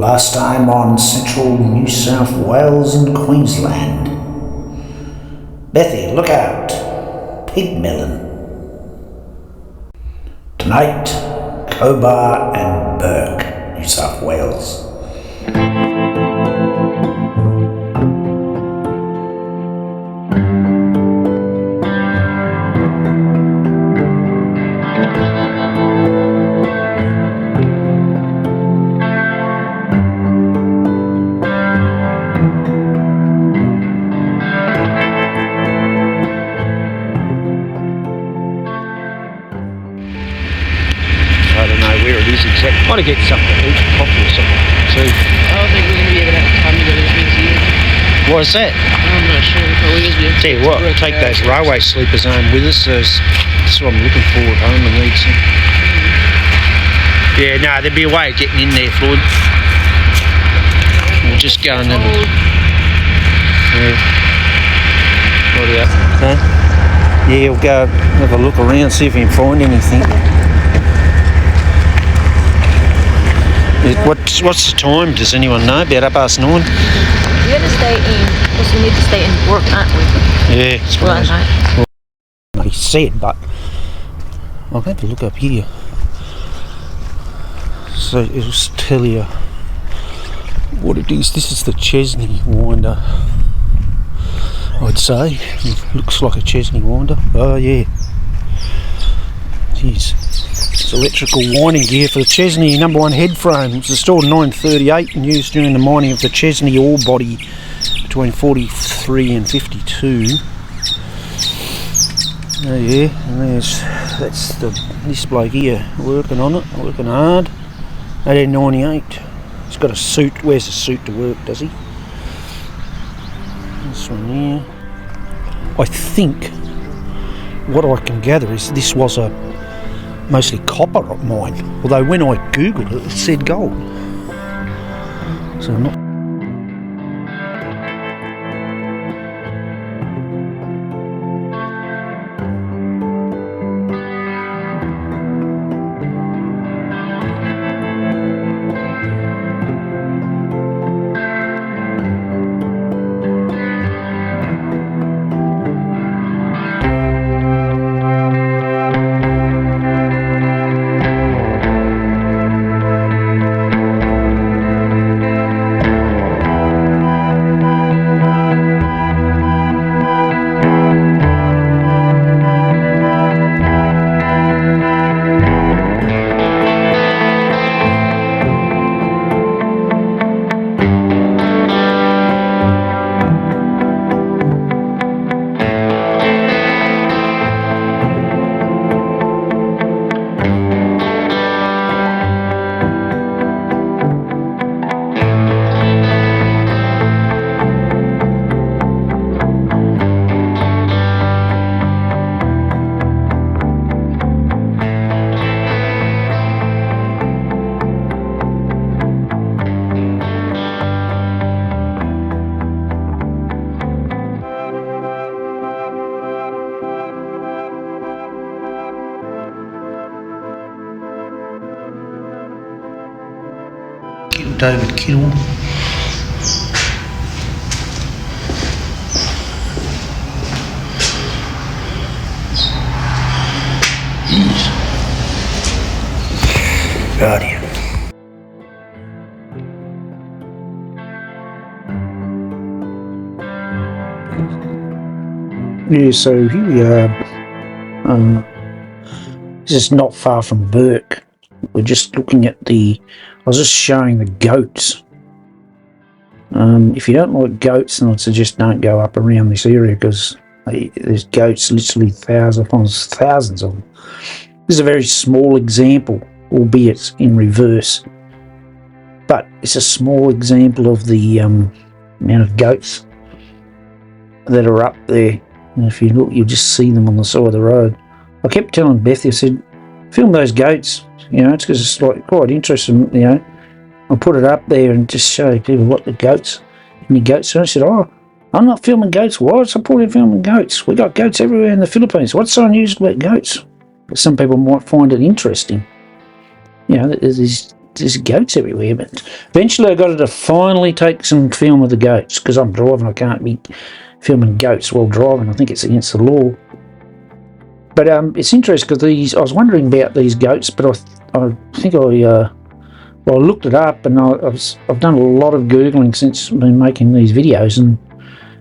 Last time on central New South Wales and Queensland. Bethy, look out! Pig melon. Tonight, Cobar and Bourke, New South Wales. I don't know where it is exactly. I want to get something to eat, coffee or something too. I don't think we're going to be able to have time to go this next year. What is that? I'm not sure. Probably going to be able to. Tell you what, take those railway sleepers home with us. That's what I'm looking for at home. I need some. Yeah, no, there'd be a way of getting in there, Floyd. We'll just go and have a... Yeah. What are you up? Huh? Yeah, we'll go have a look around, see if we can find anything. What's the time? Does anyone know? About 9:30? We're going to stay in, because we need to stay in Bourke, aren't we? Yeah, that's right. Well, he said, but I'll have a look up here. So it'll tell you what it is. This is the Chesney winder, I'd say. It looks like a Chesney winder. Oh yeah. Jeez. It's electrical winding gear for the Chesney No. 1 head frame. It was installed in 1938 and used during the mining of the Chesney ore body between 43 and 52. Oh yeah, and that's this bloke here working on it, working hard. 1898. He's got a suit. Wears a suit to work, does he? This one here. I think what I can gather is this was a mostly copper mine, although when I googled it, it said gold. So I'm not. David Kittle. Guardian. Yeah, so here we are. This is not far from Bourke. We're just looking at I was just showing the goats. If you don't like goats, then I'd suggest don't go up around this area, because there's goats, literally thousands of them. This is a very small example, albeit in reverse, but it's a small example of the amount of goats that are up there. And if you look, you'll just see them on the side of the road. I kept telling Beth, I said, film those goats, it's because it's like quite interesting, I'll put it up there and just show people what the goats are. I said, I'm not filming goats. What's the point of filming goats? We got goats everywhere in the Philippines. What's so unusual about goats? But some people might find it interesting. There's these there's goats everywhere. But eventually I got her to finally take some film of the goats, because I'm driving, I can't be filming goats while driving. I think it's against the law. But it's interesting because I was wondering about these goats, but I think I looked it up, and I've done a lot of Googling since I've been making these videos, and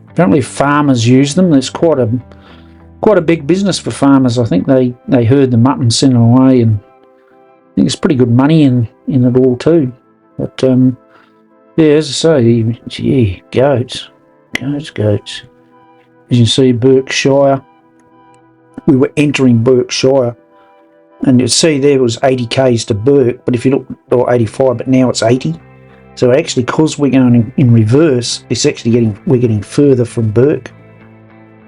apparently farmers use them. It's quite a big business for farmers. I think they herd them up and send them away, and I think there's pretty good money in it all too. But yeah, as I say, yeah, goats. As you can see, Berkshire. We were entering Berkshire, and you see there was 80 k's to Bourke, but if you look, or 85, but now it's 80. So actually, because we're going in reverse, it's actually we're getting further from Bourke.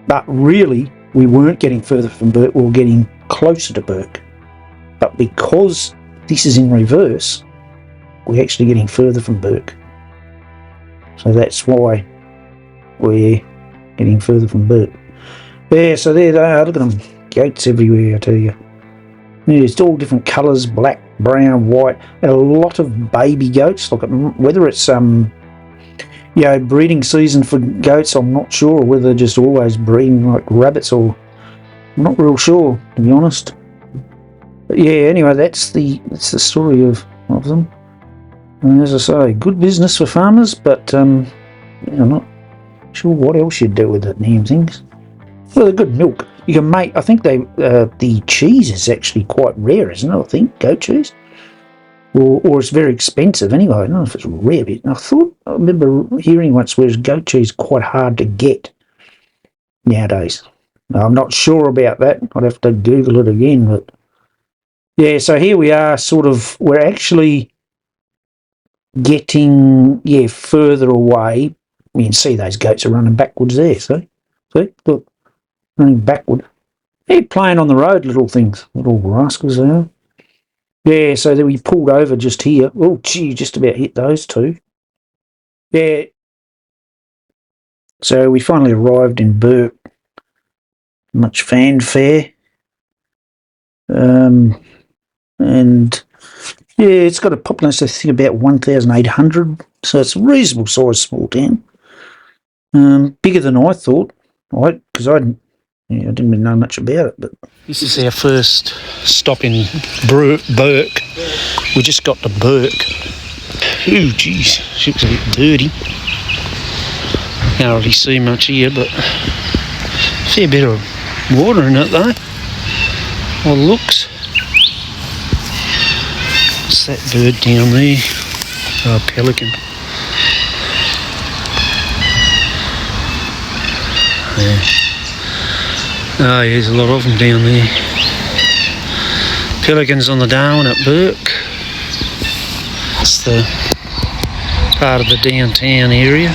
But really, we weren't getting further from Bourke, we were getting closer to Bourke. But because this is in reverse, we're actually getting further from Bourke. So that's why we're getting further from Bourke. Yeah, so there they are, look at them, goats everywhere, I tell you. Yeah, it's all different colours, black, brown, white, and a lot of baby goats. Look at whether it's breeding season for goats, I'm not sure, or whether they're just always breeding like rabbits, or I'm not real sure, to be honest. But yeah, anyway, that's the story of them. And as I say, good business for farmers, but I'm not sure what else you'd do with the damn things. Well, they're good milk. You can make, I think the cheese is actually quite rare, isn't it? I think, goat cheese. Or it's very expensive anyway. I don't know if it's rare. I remember hearing once where goat cheese is quite hard to get nowadays. Now, I'm not sure about that. I'd have to Google it again. But yeah, so here we are, we're actually getting, further away. You can see those goats are running backwards there, see? See? Look. Running backward. They're playing on the road, little things. Little rascals they are. Yeah, so then we pulled over just here. Oh, gee, just about hit those two. Yeah. So we finally arrived in Bourke. Much fanfare. And yeah, it's got a population, I think, about 1,800. So it's a reasonable size small town. Bigger than I thought. Because I didn't really know much about it. But this is our first stop in Bourke. We just got to Bourke. Ooh, geez, she looks a bit dirty. Can't really see much here, but a fair bit of water in it though. Well, looks. What's that bird down there? Oh, pelican. Yeah. Oh, yeah, there's a lot of them down there. Pelicans on the Darwin at Bourke. That's the part of the downtown area.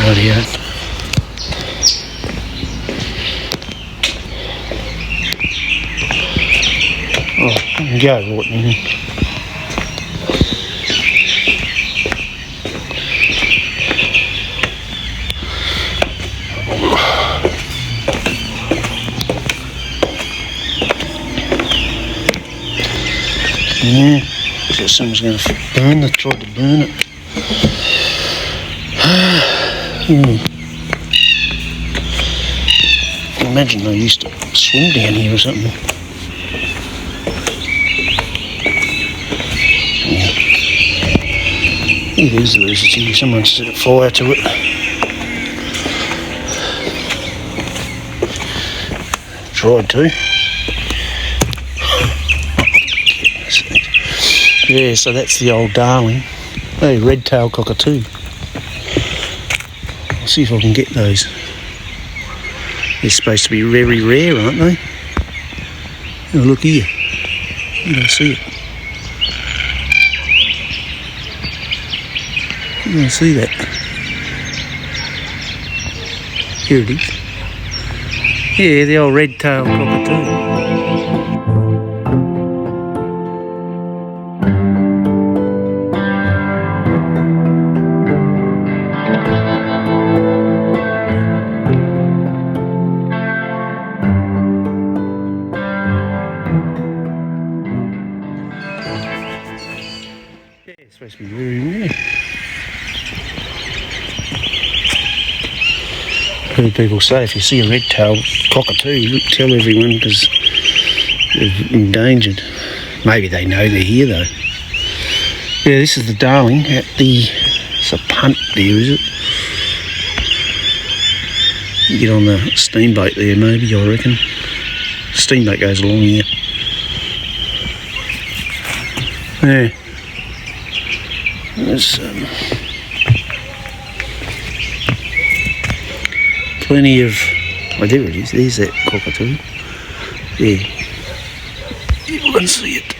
Rightio. Oh, go right in. Yeah, so someone's going to tried to burn it. I can imagine they used to swim down here or something. It is electricity. Someone set a fire to it. Tried to. Yeah, so that's the old Darling. Hey, red-tailed cockatoo. I'll see if I can get those. They're supposed to be very rare, aren't they? Oh, look here. You don't see it. You don't see that. Here it is. Yeah, the old red-tailed cockatoo. Yeah, it's supposed to be rearing there. Heard people say if you see a red-tailed cockatoo, tell everyone because they're endangered. Maybe they know they're here though. Yeah, this is the darling at the... It's a punt there, is it? You get on the steamboat there maybe, I reckon. Steamboat goes along here. Yeah. There's plenty of... Oh, there it is. There's that cockatoo. Yeah. You can see it.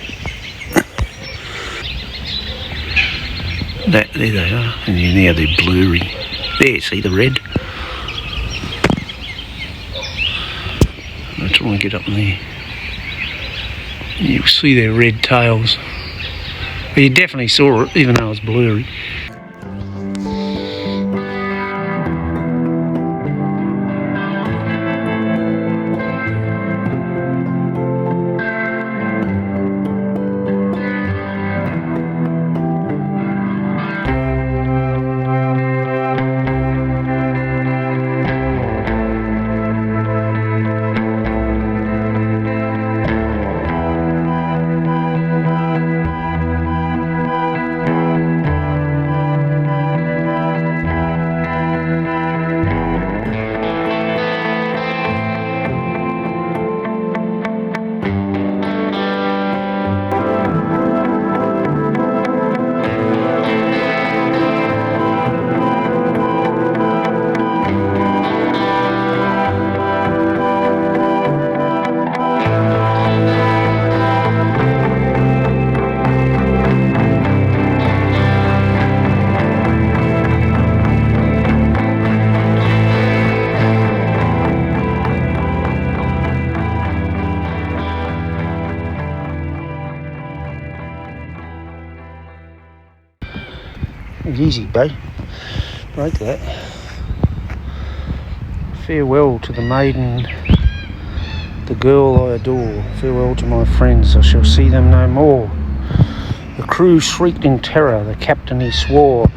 There they are. And now they're blurry. There, see the red? I'll try and get up in there. You'll see their red tails. But you definitely saw it, even though it was blurry. Easy, babe. Break that. Farewell to the maiden, the girl I adore. Farewell to my friends, I shall see them no more. The crew shrieked in terror, the captain he swore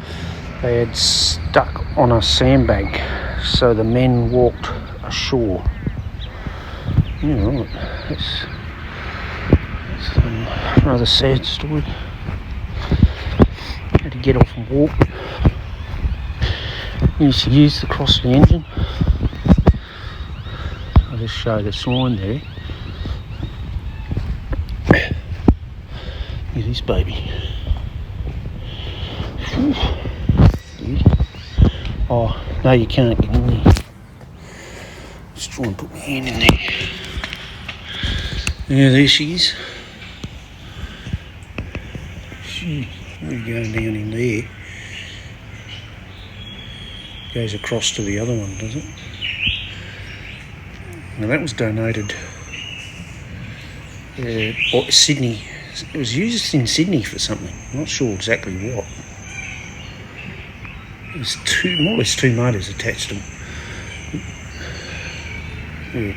they had stuck on a sandbank, so the men walked ashore. Yeah, right. That's another sad story. Had to get off and walk. Used to use the Crossley engine. I'll just show the sign there. Look at this baby. Oh, no, you can't get in there. Let's try and put my hand in there. Yeah, there she is. We're going down in there. Goes across to the other one, does it? Now that was donated Sydney. It was used in Sydney for something. I'm not sure exactly what. There's more or less two motors attached to them. Yeah.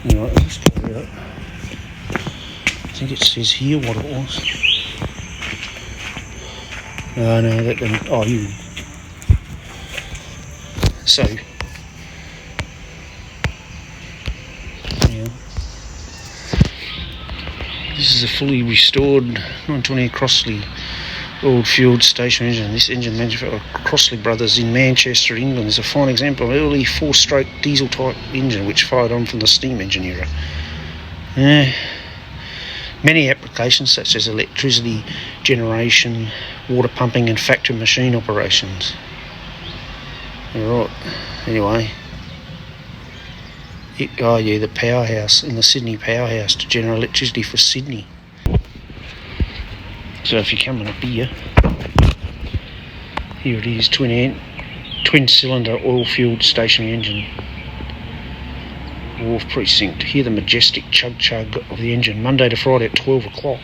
Anyway, let's get it up. I think it says here what it was. Oh no, that didn't. Oh, you. So, yeah. This is a fully restored 920 Crossley old fueled station engine. This engine manufactured by Crossley Brothers in Manchester, England, is a fine example of an early four-stroke diesel type engine which fired on from the steam engine era. Many applications such as electricity generation, water pumping and factory machine operations. Alright, anyway. Oh yeah, the powerhouse in the Sydney powerhouse to generate electricity for Sydney. So if you're coming up here it is, twin cylinder oil fueled stationary engine. Wharf precinct. Hear the majestic chug of the engine Monday to Friday at 12 o'clock.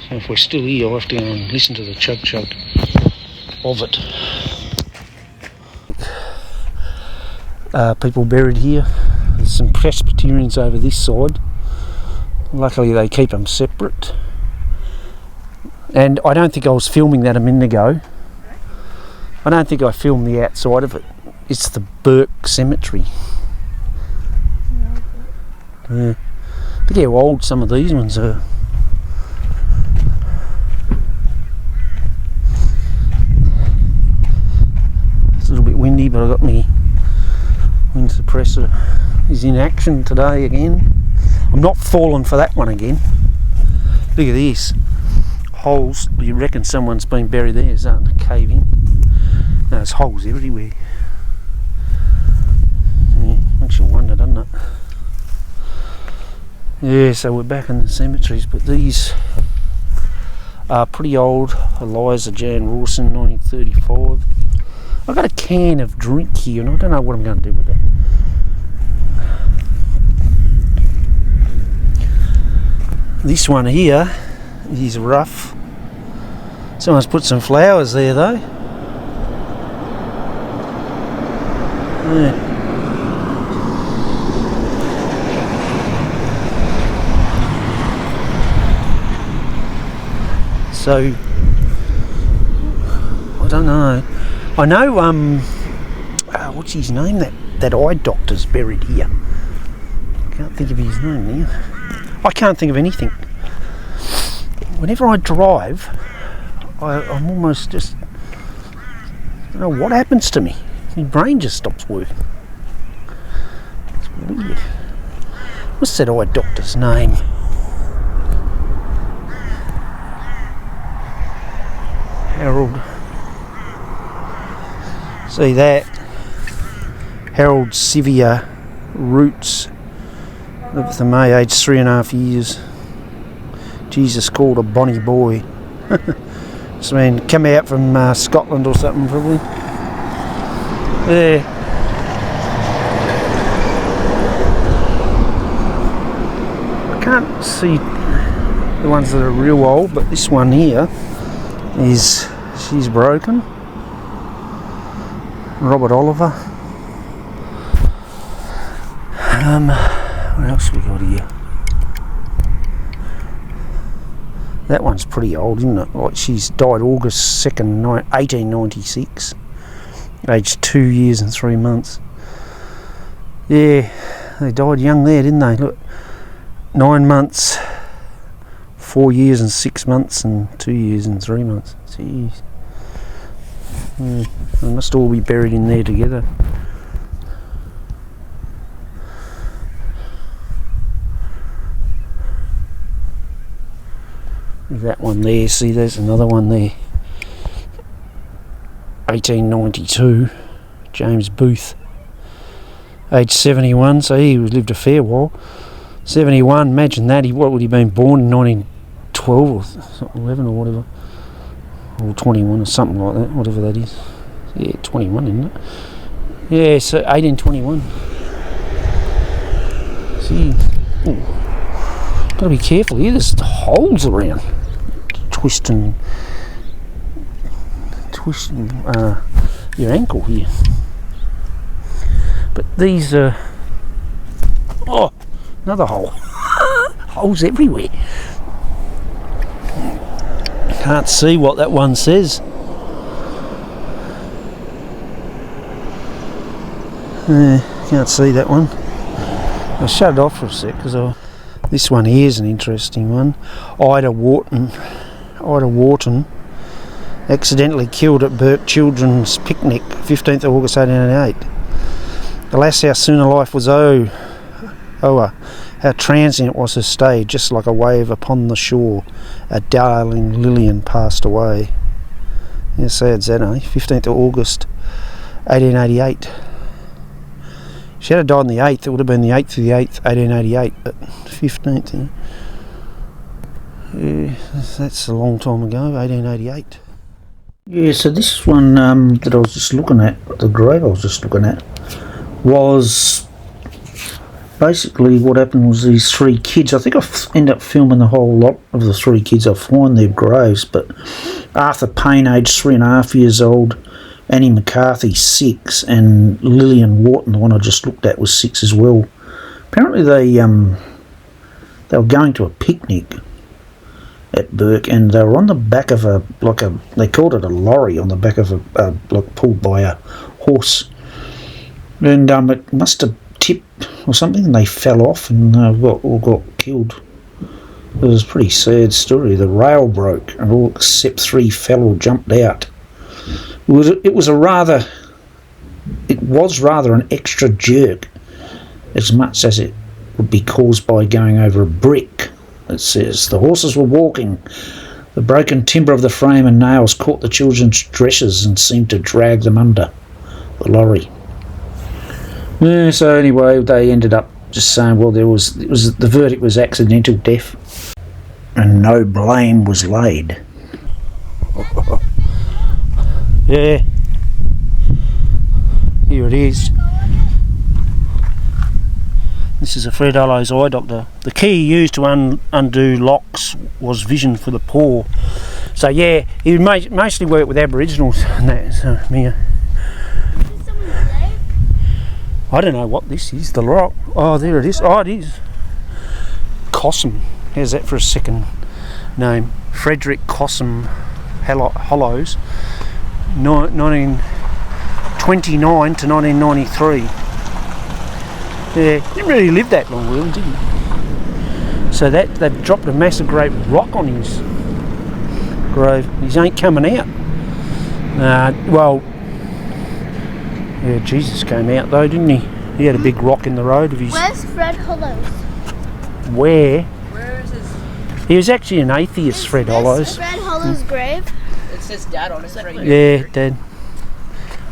So if we're still here, I'll have to go and listen to the chug of it. People buried here. There's some Presbyterians over this side. Luckily they keep them separate. And I don't think I was filming that a minute ago. I don't think I filmed the outside of it. It's the Bourke Cemetery. Yeah. Look how old some of these ones are. It's a little bit windy, but I got my wind suppressor is in action today again. I'm not falling for that one again. Look at this. Holes. You reckon someone's been buried there, starting to cave in. No, there's holes everywhere. Yeah, makes you wonder, doesn't it? Yeah, so we're back in the cemeteries, but these are pretty old. Eliza Jan Rawson, 1935. I've got a can of drink here, and I don't know what I'm going to do with it. This one here is rough. Someone's put some flowers there though. Yeah. So I don't know. I know what's his name? That eye doctor's buried here. Can't think of his name now. I can't think of anything. Whenever I drive, I'm almost just, I don't know what happens to me. My brain just stops working. It's weird. What's that eye doctor's name? Harold. See that? Harold Sevier Roots. Lived with the May, aged 3.5 years. Jesus called a bonny boy. This man come out from Scotland or something probably. Yeah. I can't see the ones that are real old, but this one here she's broken. Robert Oliver. What else we got here? That one's pretty old, isn't it? Like she's died August 2nd, 1896. Aged 2 years and 3 months. Yeah, they died young there, didn't they? Look, 9 months, 4 years and 6 months, and 2 years and 3 months. Jeez. Yeah, they must all be buried in there together. That one there, see there's another one there. 1892, James Booth. Age 71, so he lived a fair while. 71, imagine that, what would he have been born in 1912 or 11 or whatever. Or 21 or something like that, whatever that is. Yeah, 21 isn't it? Yeah, so 1821. See, ooh. Gotta be careful here, there's holes around. Twisting your ankle here. But these are another hole. Holes everywhere. Can't see what that one says. Can't see that one. I'll shut it off for a sec because this one here is an interesting one. Ida Wharton accidentally killed at Bourke Children's Picnic, 15th of August 1888. Alas, how soon a life was how transient was her stay, just like a wave upon the shore. A darling Lillian passed away. Yeah, sad's that, eh? 15th of August 1888. If she had died on the 8th, it would have been the 8th of the 8th, 1888, but 15th, yeah. Yeah, that's a long time ago, 1888. Yeah, so this one that I was just looking at, the grave I was just looking at, was basically what happened was these 3 kids. I think I ended up filming the whole lot of the 3 kids. I find their graves, but Arthur Payne, aged 3.5 years old, Annie McCarthy, 6, and Lillian Wharton, the one I just looked at, was 6 as well. Apparently they They were going to a picnic at Bourke, and they were on the back of they called it a lorry, on the back of pulled by a horse, and it must have tipped or something, and they fell off and all got killed. It was a pretty sad story. The rail broke, and all except 3 fell or jumped out. It was rather an extra jerk, as much as it would be caused by going over a brick. It says the horses were walking. The broken timber of the frame and nails caught the children's dresses and seemed to drag them under the lorry. Yeah, so anyway, they ended up just saying, well, the verdict was accidental death, and no blame was laid. Yeah, here it is. This is a Fred Hollows eye doctor. The key he used to undo locks was vision for the poor. So yeah, he would mostly work with Aboriginals and that. So, yeah. I don't know what this is. The rock. Oh, there it is. Oh, it is. Cossum. How's that for a second name? Frederick Cossum Hollows, 1929 to 1993. Yeah, he didn't really live that long, really, did he? So they've dropped a massive great rock on his grave. He ain't coming out. Well, yeah, Jesus came out though, didn't he? He had a big rock in the road of his. Where's Fred Hollows? Where? Where is his? He was actually an atheist, Fred Hollows. Fred Hollows' grave? It says Dad on it right here. Yeah, Dad.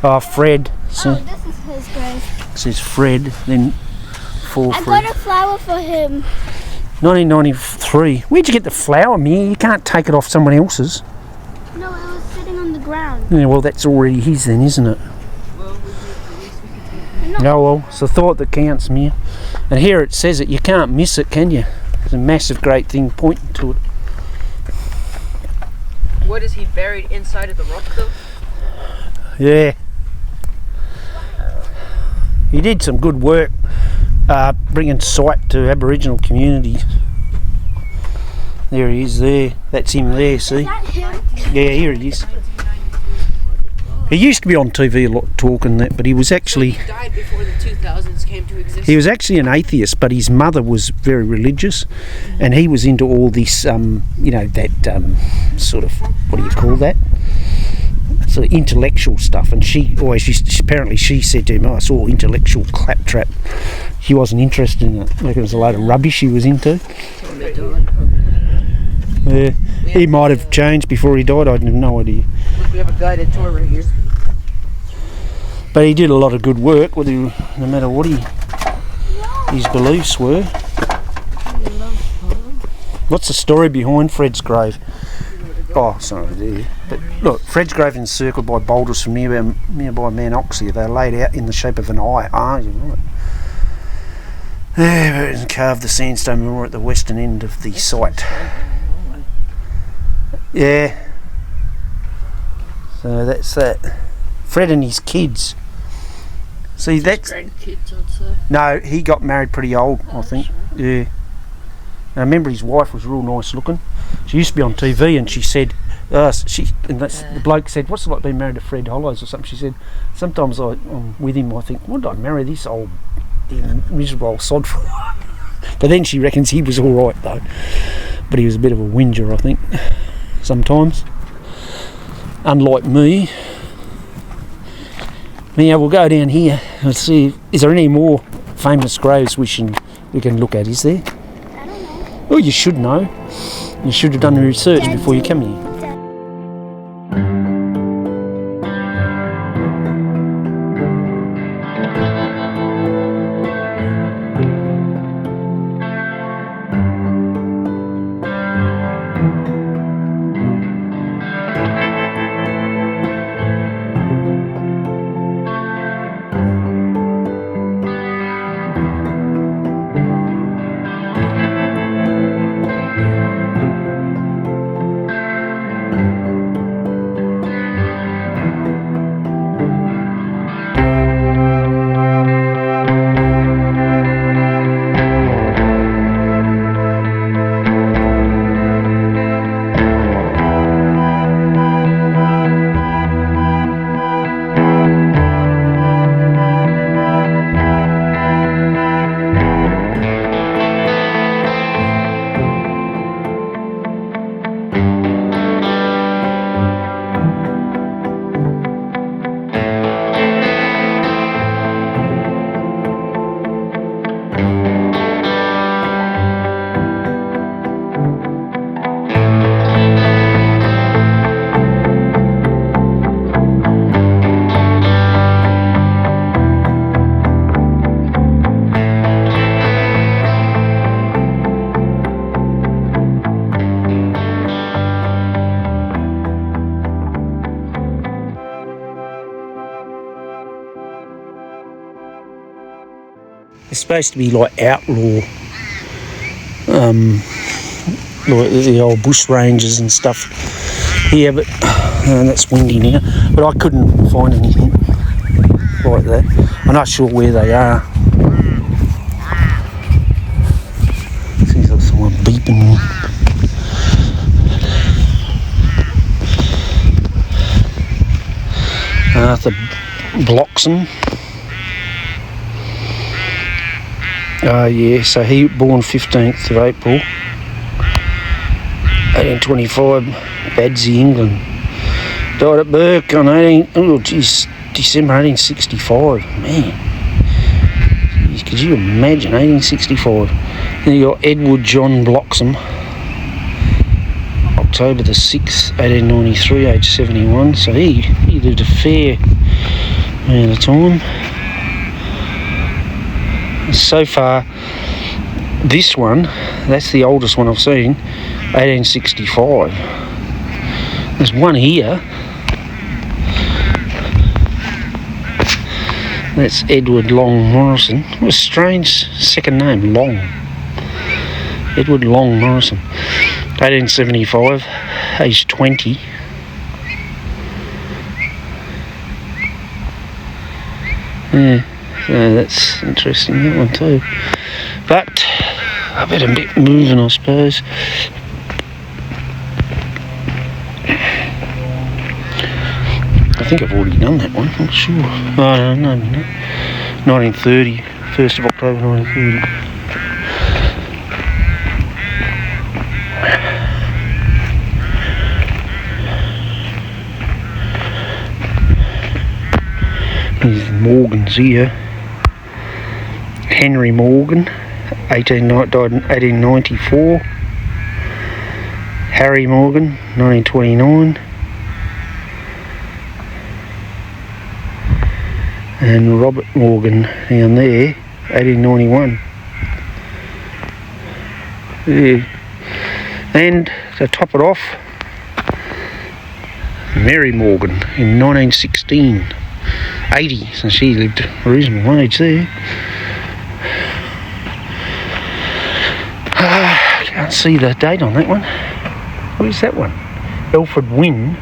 Oh, Fred. So, Oh, this is his grave. it says Fred, then for I Fred. got a flower for him. 1993. Where'd you get the flower, Mia? You can't take it off someone else's. No, it was sitting on the ground. Yeah, well, that's already his then, isn't it? Oh, well, it's the thought that counts, Mia. And here it says it. You can't miss it, can you? It's a massive, great thing pointing to it. What is he buried inside of the rock though? Yeah. He did some good work bringing sight to Aboriginal communities. There he is there. That's him there, see? Is that him? Yeah, here he is. He used to be on TV a lot talking that, but he was actually... He died before the 2000s came to existence. He was actually an atheist, but his mother was very religious, and he was into all this, sort of, what do you call that? Sort of intellectual stuff. And she always apparently she said to him, oh, it's all intellectual claptrap. She wasn't interested in it. Like it was a load of rubbish he was into. Yeah, he might have changed before he died. I have no idea. Look, we have a guided tour right here. But he did a lot of good work, whether no matter what his beliefs were. What's the story behind Fred's grave? Oh, sorry, there. But look, Fred's grave is encircled by boulders from nearby Mount Oxley. They're laid out in the shape of an eye. Ah, you're right. There, and carved the sandstone memorial at the western end of the site. Yeah. So that's that. Fred and his kids. See, that's... Grandkids, I'd say. No, he got married pretty old, I think. Yeah. And I remember his wife was real nice looking. She used to be on TV, and she said, the bloke said, what's it like being married to Fred Hollows or something? She said, sometimes I'm with him, I think, why did I marry this old miserable old sod for? But then she reckons he was all right though. But he was a bit of a whinger, I think, sometimes. Unlike me. Yeah, we'll go down here and see. Is there any more famous graves we can look at? Is there? I don't know. Oh, you should know. You should have done the research before you come here. They're supposed to be like outlaw, like the old bush rangers and stuff here, but that's windy now. But I couldn't find anything like that. I'm not sure where they are. Seems like someone beeping. Arthur Bloxham. Yeah, so he born 15th of April 1825, Badsey, England. Died at Bourke on December 1865. Man, jeez, could you imagine 1865? Then you got Edward John Bloxham, October the 6th, 1893, age 71. So he lived a fair amount of time. So far, this one, that's the oldest one I've seen, 1865. There's one here. That's Edward Long Morrison. What a strange second name, Long. Edward Long Morrison. 1875, age 20. Yeah. So that's interesting, that one too. But I better get moving, I suppose. I think I've already done that one, I'm not sure. Oh, no, 1930, 1st of October 1930. These Morgans here. Henry Morgan, died in 1894. Harry Morgan, 1929. And Robert Morgan down there, 1891. Yeah. And to top it off, Mary Morgan in 1916. 80, so she lived a reasonable age there. Can't see the date on that one. What is that one? Alfred Wynne.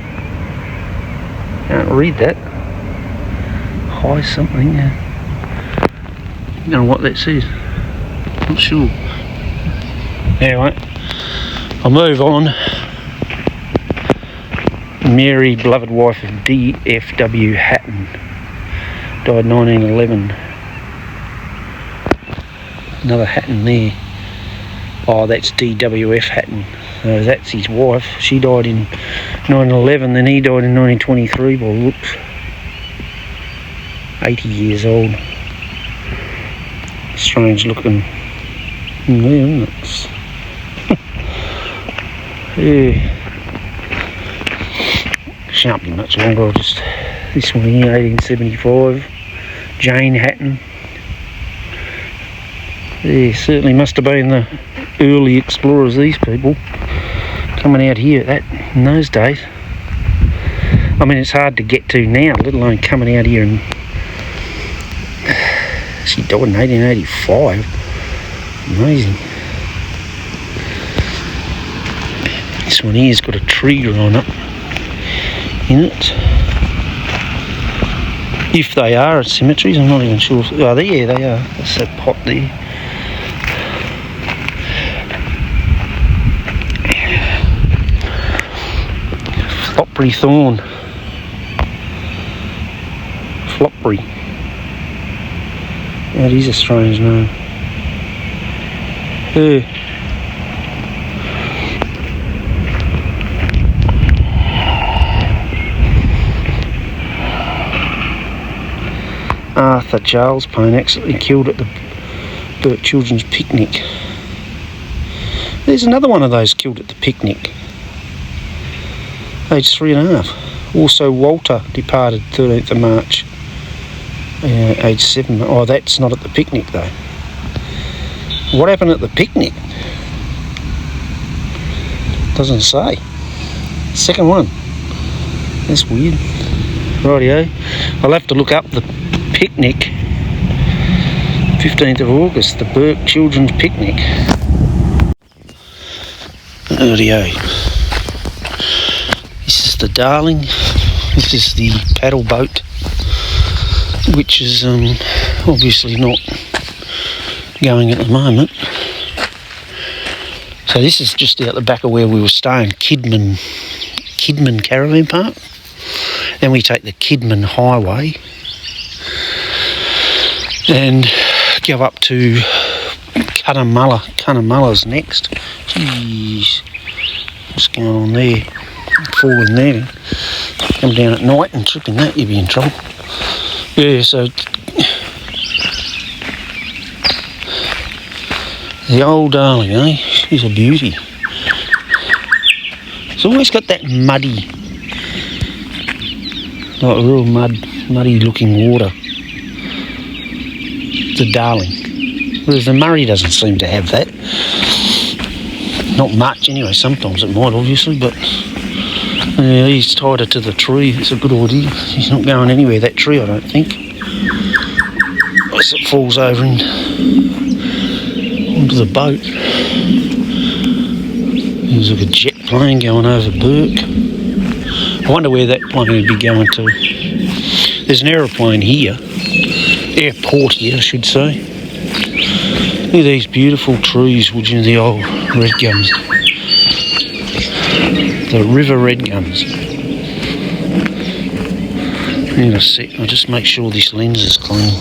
Can't read that. High something. I don't know what that says. Not sure. Anyway, I'll move on. Mary, beloved wife of D.F.W. Hatton. Died 1911. Another Hatton there. Oh, that's D.W.F. Hatton. So that's his wife. She died in 1911, then he died in 1923 by looks. 80 years old. Strange looking. Yeah, isn't it? Yeah. Shan't be much longer. I'll just. This one here, 1875. Jane Hatton. Yeah, certainly must have been the early explorers, these people, coming out here in those days. I mean, it's hard to get to now, let alone coming out here. And she died in 1885. Amazing. This one here's got a tree growing up in it. If they are cemeteries, I'm not even sure. Oh, yeah, they are. That's that pot there. Flopbury Thorn. Flopbury. That is a strange name. Arthur Charles Payne accidentally killed at the Bourke Children's Picnic. There's another one of those killed at the picnic. Age 3.5. Also Walter departed 13th of March. Age 7. Oh, that's not at the picnic though. What happened at the picnic? Doesn't say. Second one. That's weird. Rightio. I'll have to look up the picnic 15th of August, the Bourke Children's Picnic. Audio. This is the Darling. This is the paddle boat, which is obviously not going at the moment. So this is just out the back of where we were staying, Kidman Caravan Park. Then we take the Kidman Highway and go up to Cunnamulla. Cunnamulla's next. Jeez, what's going on there? Falling there. Come down at night and tripping that, you'd be in trouble. Yeah, so the old Darling, eh? She's a beauty. It's always got that muddy, like real muddy looking water. The Darling. Whereas the Murray doesn't seem to have that. Not much anyway, sometimes it might obviously, but yeah, he's tied it to the tree. It's a good idea. He's not going anywhere, that tree, I don't think. Unless it falls over and onto the boat. There's like a jet plane going over Bourke. I wonder where that plane would be going to. There's an aeroplane here. Airport here, I should say. Look at these beautiful trees, would you, the old red gums. The river red gums. In a sec, I'll just make sure this lens is clean.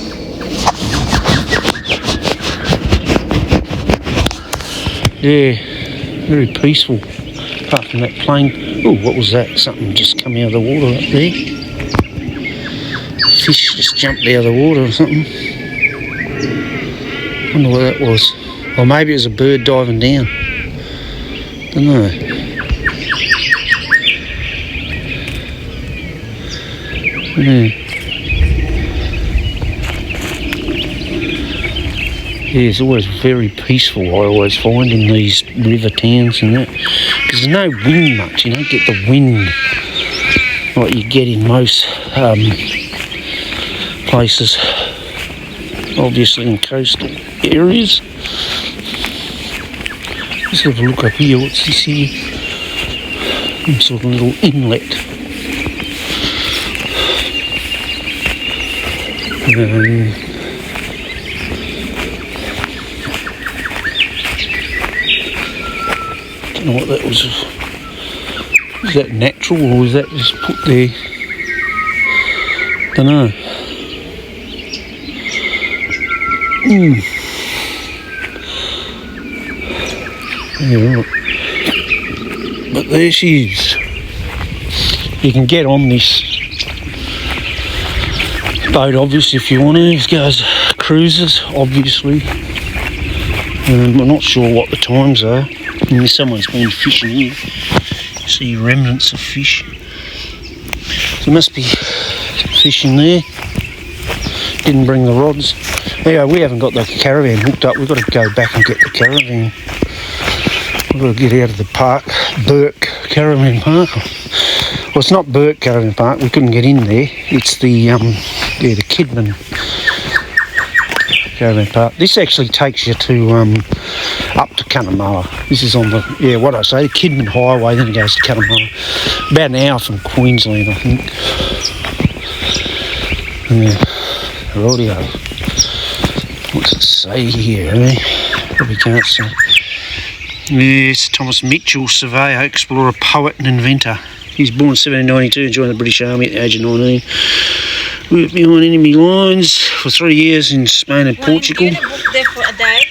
Yeah, very peaceful. Apart from that plane. Oh, what was that? Something just come out of the water up there. Fish just jumped out of the water or something. I wonder what that was. Or maybe it was a bird diving down. Don't know. Yeah. Yeah, it's always very peaceful, I always find, in these river towns and that. Because there's no wind much, you don't get the wind like you get in most places, obviously in coastal areas. Let's have a look up here. What's this here? Some sort of little inlet. Don't know what that was. Is that natural or was that just put there? Don't know. Yeah, right. But there she is. You can get on this boat obviously if you want to. It goes cruises obviously. I'm not sure what the times are. And someone's been fishing here. See remnants of fish. There must be fishing there. Didn't bring the rods. Anyway, we haven't got the caravan hooked up. We've got to go back and get the caravan. We've got to get out of the park, Bourke Caravan Park. Well, it's not Bourke Caravan Park. We couldn't get in there. It's the the Kidman Caravan Park. This actually takes you to up to Cunnamulla. This is on the what I say, the Kidman Highway. Then it goes to Cunnamulla. About an hour from Queensland, I think. Yeah, rodeo. What's it say here, eh? Probably can't see. Yes, Thomas Mitchell, surveyor, explorer, poet and inventor. He was born in 1792 and joined the British Army at the age of 19. Worked behind enemy lines for 3 years in Spain and Portugal. You book there for a day?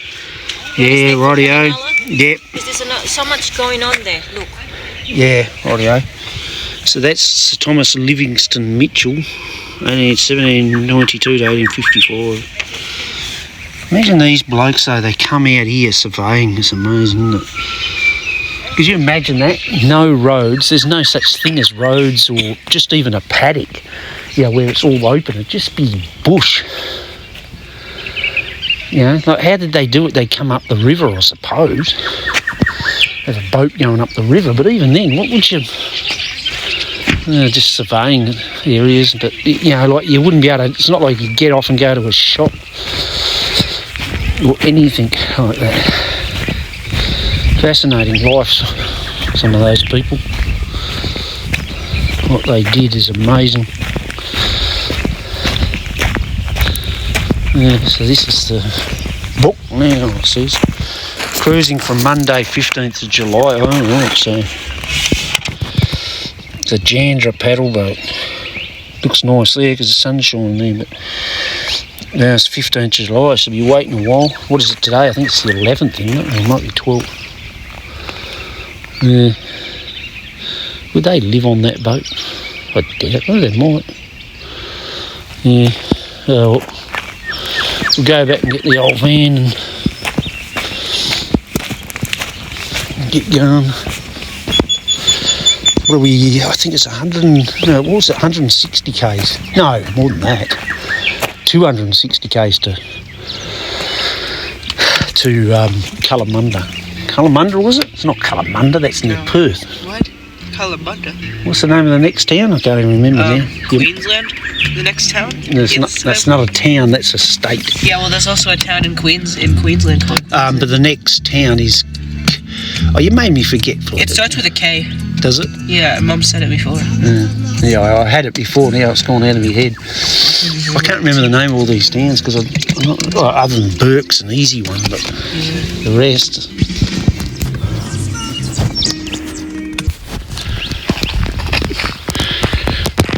Yeah, rightio. Yep. Is there so much going on there? Look. Yeah, rightio. So that's Sir Thomas Livingston Mitchell, only in 1792 to 1855. Imagine these blokes though, they come out here surveying. It's amazing, isn't it? Could you imagine that? No roads, there's no such thing as roads or just even a paddock, where it's all open. It'd just be bush. Like how did they do it? They come up the river, I suppose. There's a boat going up the river, but even then, what would you... just surveying areas, but like you wouldn't be able to... It's not like you get off and go to a shop. or anything like that. Fascinating lives, some of those people. What they did is amazing. Yeah, so this is the book now, it says. Cruising from Monday, 15th of July. Oh, right, so it's a Jandra paddle boat. Looks nice there because the sun's shining there, but now it's 15th of July, so you'll be waiting a while. What is it today? I think it's the 11th, isn't it? Or it might be 12th. Yeah. Would they live on that boat? I doubt. Oh, they might. Yeah. Well, we'll go back and get the old van and get going. What are we? I think it's 160 k's. No, more than that. 260 k's to Kalamunda. Kalamunda, was it? It's not Kalamunda. That's near Perth. What? Kalamunda? What's the name of the next town? I can't even remember now. Queensland, the next town. That's not a town. That's a state. Yeah, well, there's also a town in Queensland called. But the next town is. Oh, you made me forget. It starts with a K. Does it? Yeah, Mum said it before. Yeah, I had it before. Now it's gone out of my head. I can't remember the name of all these towns because other than Bourke's an easy one, but the rest.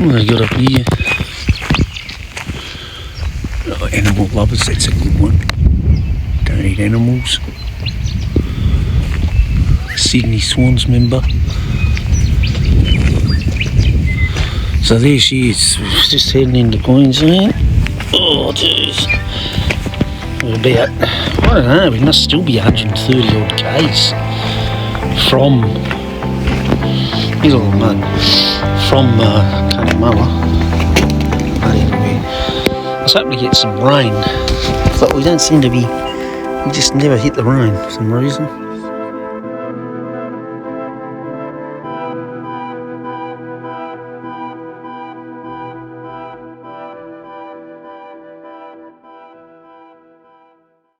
What have they got up here? Oh, animal lovers, that's a good one. Don't eat animals. Sydney Swans member. So there she is, just heading into Queensland. Oh jeez. About, I don't know, we must still be 130 odd k's from, here's all the mud, from Cunnamulla. I was hoping to get some rain, but we don't seem to be, we just never hit the rain for some reason.